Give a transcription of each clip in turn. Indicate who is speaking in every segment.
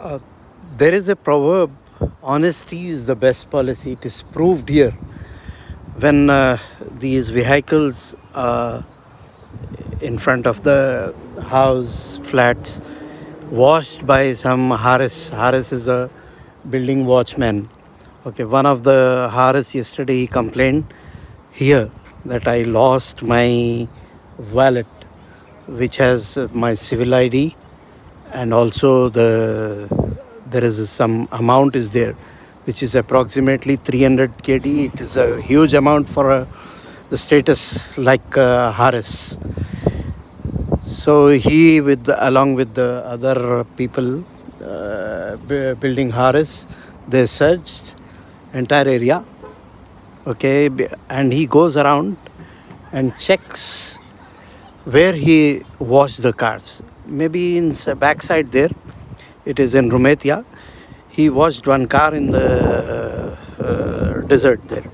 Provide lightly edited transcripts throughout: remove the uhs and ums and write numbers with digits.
Speaker 1: Uh, there is a proverb, honesty is the best policy. It is proved here when these vehicles in front of the house flats washed by some Haris. Haris is a building watchman. Okay, one of the Haris yesterday he complained here that I lost my wallet, which has my civil ID, and also there is some amount is there, which is approximately 300 kd. It is a huge amount for the status like Haris. So he, along with the other people building Haris, they searched entire area. Okay, and he goes around and checks where he washed the cars. Maybe in the backside there, it is in Rumetia. He washed one car in the desert there.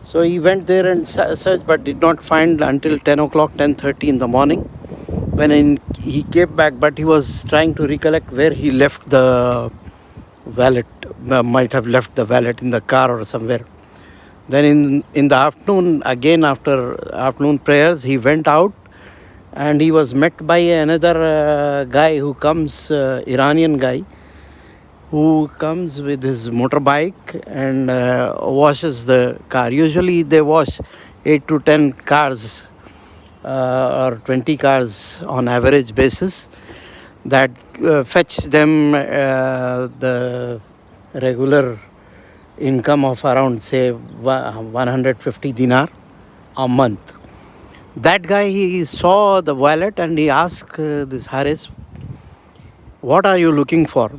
Speaker 1: So he went there and searched, but did not find until 10 o'clock, 10:30 in the morning. When he came back, but he was trying to recollect where he left the wallet. Might have left the wallet in the car or somewhere. Then in the afternoon, again after afternoon prayers, he went out and he was met by another guy who comes, Iranian guy, who comes with his motorbike and washes the car. Usually they wash 8 to 10 cars or 20 cars on average basis. That fetch them the regular income of around, say, 150 dinar a month. That guy, he saw the wallet and he asked this Haris, "What are you looking for?"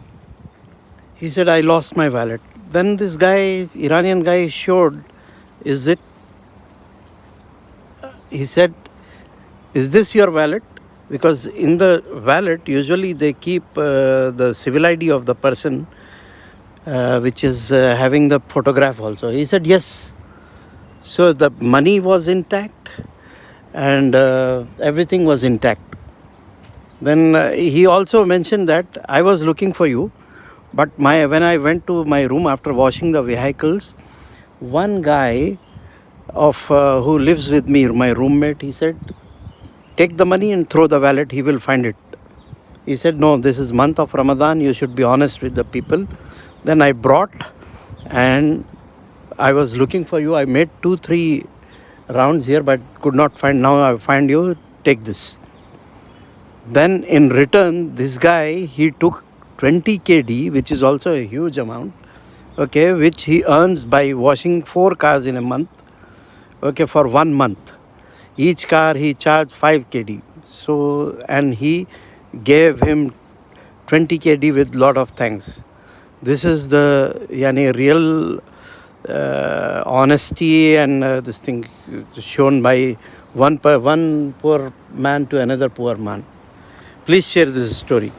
Speaker 1: He said, "I lost my wallet." Then this guy, Iranian guy, showed, "Is it?" He said, "Is this your wallet?" Because in the wallet, usually they keep the civil ID of the person, which is having the photograph also. He said, "Yes." So the money was intact and everything was intact. Then he also mentioned that I was looking for you, but when I went to my room after washing the vehicles, one guy who lives with me, my roommate, he said, "Take the money and throw the wallet, he will find it." He said, "No, this is month of Ramadan, you should be honest with the people." Then I brought and I was looking for you. I made 2-3 rounds here but could not find. Now I find you, take this. Then in return, this guy, he took 20 kd, which is also a huge amount, okay, which he earns by washing 4 cars in a month, okay, for 1 month. Each car he charged 5 kd. So, and he gave him 20 kd with lot of thanks. This is the real honesty and this thing shown by one poor man to another poor man. Please share this story.